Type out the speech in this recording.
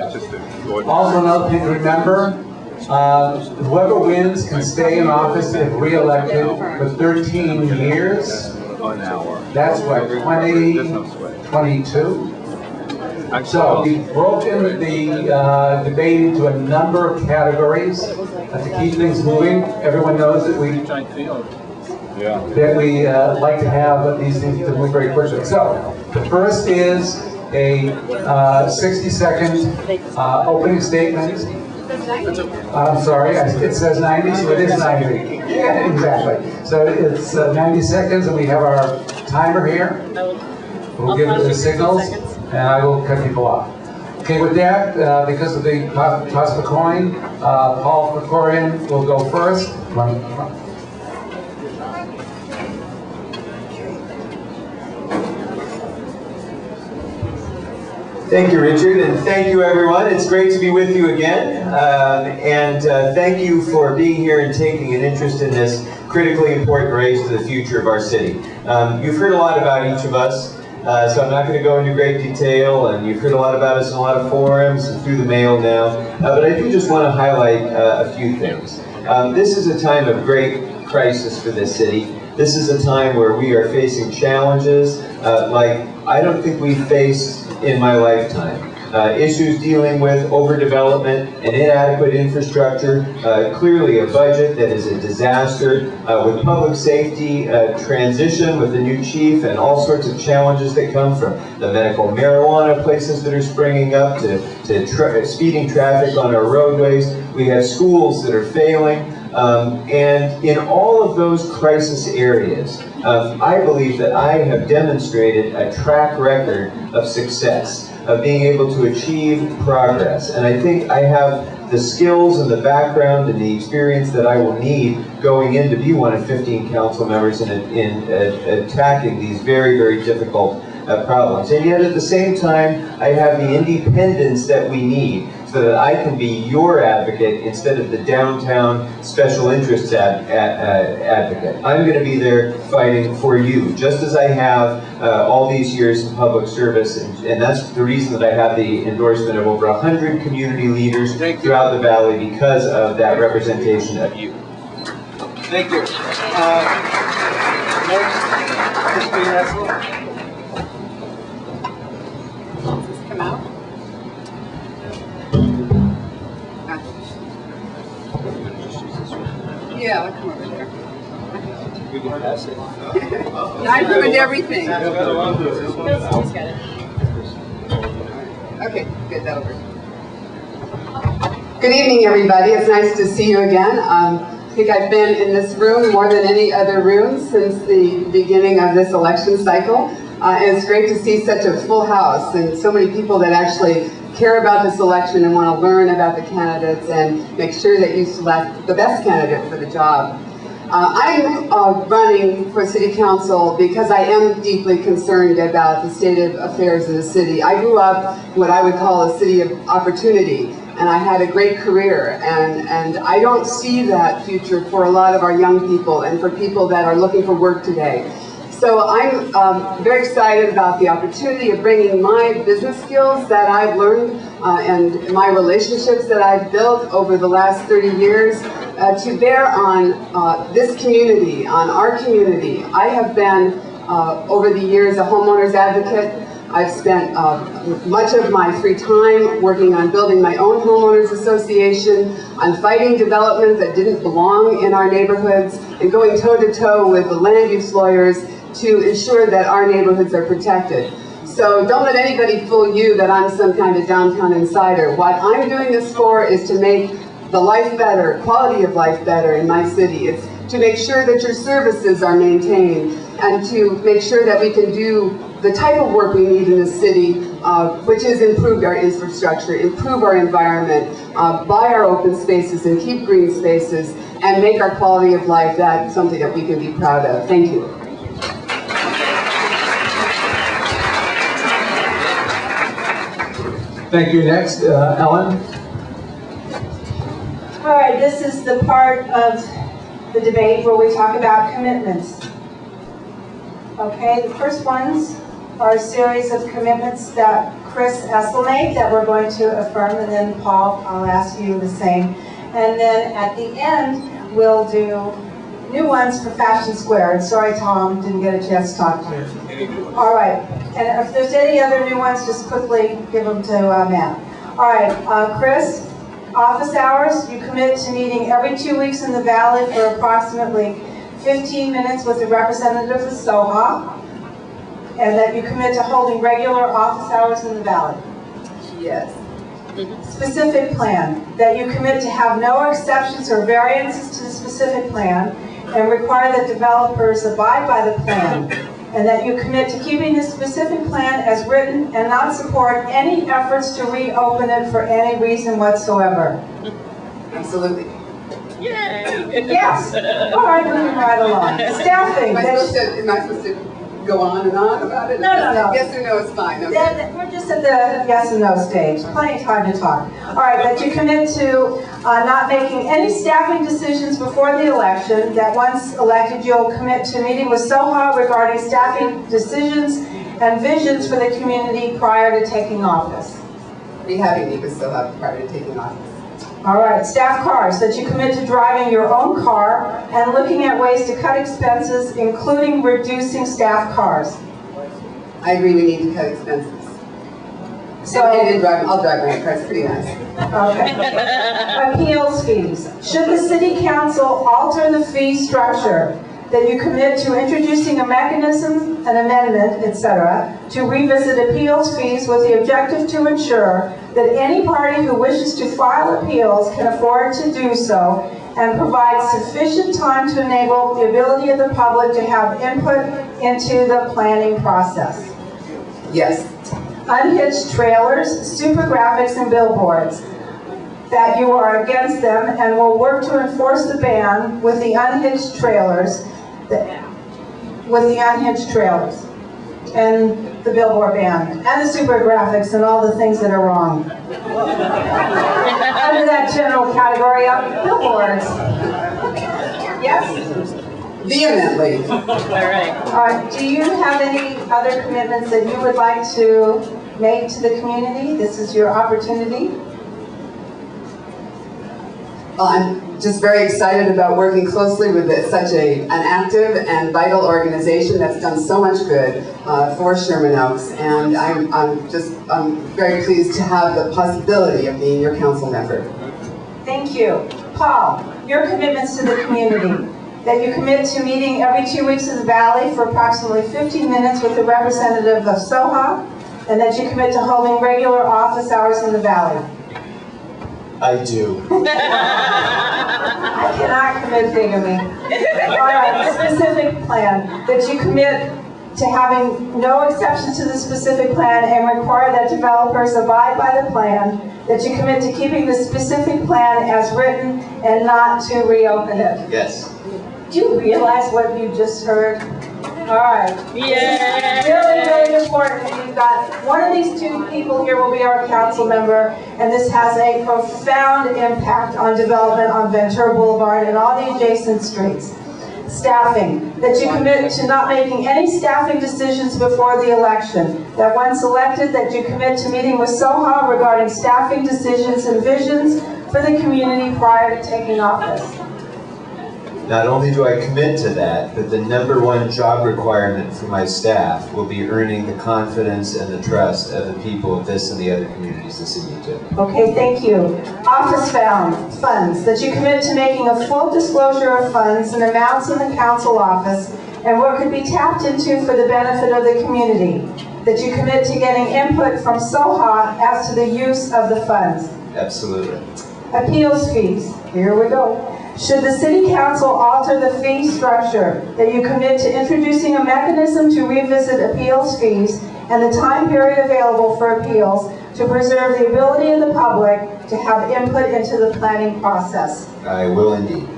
Also, another thing to remember, whoever wins can stay in office if re-elected for 13 years. That's what, 2022? So we've broken the debate into a number of categories to keep things moving. Everyone knows that we like to have these things to move very quickly. So the first is a 60-second opening statement. I'm sorry, it says 90, so it is 90. Yeah, exactly. So it's 90 seconds, and we have our timer here. We'll give it the signals, and I will cut people off. Okay, with that, because of the toss of the coin, Paul KREKORIAN will go first. Thank you, Richard, and thank you, everyone. It's great to be with you again, and thank you for being here and taking an interest in this critically important race to the future of our city. You've heard a lot about each of us, so I'm not going to go into great detail, and you've heard a lot about us in a lot of forums and through the mail now, but I do just want to highlight a few things. This is a time of great crisis for this city. This is a time where we are facing challenges like I don't think we've faced in my lifetime. Issues dealing with overdevelopment and inadequate infrastructure, clearly a budget that is a disaster, with public safety transition with the new chief and all sorts of challenges that come from the medical marijuana places that are springing up to speeding traffic on our roadways. We have schools that are failing. And in all of those crisis areas, I believe that I have demonstrated a track record of success, of being able to achieve progress. And I think I have the skills and the background and the experience that I will need going in to be one of 15 council members in attacking these very, very difficult problems. And yet at the same time, I have the independence that we need so that I can be your advocate instead of the downtown special interests advocate. I'm going to be there fighting for you, just as I have all these years in public service, and that's the reason that I have the endorsement of over 100 community leaders throughout the valley because of that representation of you. Thank you. Next, come out. Yeah, I'll come over there. We can pass it. I ruined everything. Okay, good, that'll work. Good evening, everybody. It's nice to see you again. I think I've been in this room more than any other room since the beginning of this election cycle. And it's great to see such a full house and so many people that actually care about this election and want to learn about the candidates and make sure that you select the best candidate for the job. I'm running for city council because I am deeply concerned about the state of affairs in the city. I grew up what I would call a city of opportunity, and I had a great career, and I don't see that future for a lot of our young people and for people that are looking for work today. So I'm very excited about the opportunity of bringing my business skills that I've learned and my relationships that I've built over the last 30 years to bear on this community, on our community. I have been, over the years, a homeowners advocate. I've spent much of my free time working on building my own homeowners association, on fighting development that didn't belong in our neighborhoods, and going toe-to-toe with the land use lawyers to ensure that our neighborhoods are protected. So don't let anybody fool you that I'm some kind of downtown insider. What I'm doing this for is to make the life better, quality of life better in my city. It's to make sure that your services are maintained and to make sure that we can do the type of work we need in the city, which is improve our infrastructure, improve our environment, buy our open spaces and keep green spaces, and make our quality of life that something that we can be proud of. Thank you. thank you. Next, Ellen. All right, this is the part of the debate where we talk about commitments. Okay, the first ones are a series of commitments that Chris Esselmate that we're going to affirm, and then Paul, I'll ask you the same. And then at the end, we'll do new ones for Fashion Square. And sorry, Tom, didn't get a chance to talk to you. All right, and if there's any other new ones, just quickly give them to Matt. All right, Chris, office hours, you commit to meeting every 2 weeks in the Valley for approximately 15 minutes with a representative of SOHA, and that you commit to holding regular office hours in the Valley. Yes. Specific plan, that you commit to have no exceptions or variances to the specific plan and require that developers abide by the plan, and that you commit to keeping the specific plan as written and not support any efforts to reopen it for any reason whatsoever. Absolutely. Yay! Yes. All right, moving right along. Staffing. Am I supposed to go on and on about it? No. Yes or no is fine. Okay. We're just at the yes and no stage. Plenty of time to talk. All right, that you commit to not making any staffing decisions before the election, that once elected you'll commit to meeting with SOHA regarding staffing decisions and visions for the community prior to taking office. Be having me still have prior to taking office. All right, staff cars, that you commit to driving your own car and looking at ways to cut expenses, including reducing staff cars. I agree we need to cut expenses. So, And I'll drive my car, it's pretty nice. okay. Appeals fees. Should the city council alter the fee structure, that you commit to introducing a mechanism, an amendment, etc., to revisit appeals fees with the objective to ensure that any party who wishes to file appeals can afford to do so and provide sufficient time to enable the ability of the public to have input into the planning process. Yes. Unhitched trailers, super graphics, and billboards, that you are against them and will work to enforce the ban with the unhitched trailers, and the billboard ban, and the super graphics, and all the things that are wrong. Under that general category of billboards. Yes? Vehemently. All right. Do you have any other commitments that you would like to make to the community? This is your opportunity. Well, I'm just very excited about working closely with such an active and vital organization that's done so much good for Sherman Oaks, and I'm very pleased to have the possibility of being your council member. Thank you. Paul, your commitments to the community. That you commit to meeting every 2 weeks in the Valley for approximately 15 minutes with a representative of SOHA, and that you commit to holding regular office hours in the Valley. I do. I cannot commit bigamy. All right, specific plan, that you commit to having no exceptions to the specific plan and require that developers abide by the plan, that you commit to keeping the specific plan as written and not to reopen it. Yes. Do you realize what you just heard? All right. Yeah. Really, really important. We've got one of these two people here will be our council member, and this has a profound impact on development on Ventura Boulevard and all the adjacent streets. Staffing, that you commit to not making any staffing decisions before the election. That once elected, that you commit to meeting with SOHA regarding staffing decisions and visions for the community prior to taking office. Not only do I commit to that, but the #1 job requirement for my staff will be earning the confidence and the trust of the people of this and the other communities in City too. Okay, thank you. Office funds, that you commit to making a full disclosure of funds and amounts in the council office and what could be tapped into for the benefit of the community. That you commit to getting input from SOHA as to the use of the funds. Absolutely. Appeals fees, here we go. Should the city council alter the fee structure, that you commit to introducing a mechanism to revisit appeals fees and the time period available for appeals to preserve the ability of the public to have input into the planning process. I will indeed.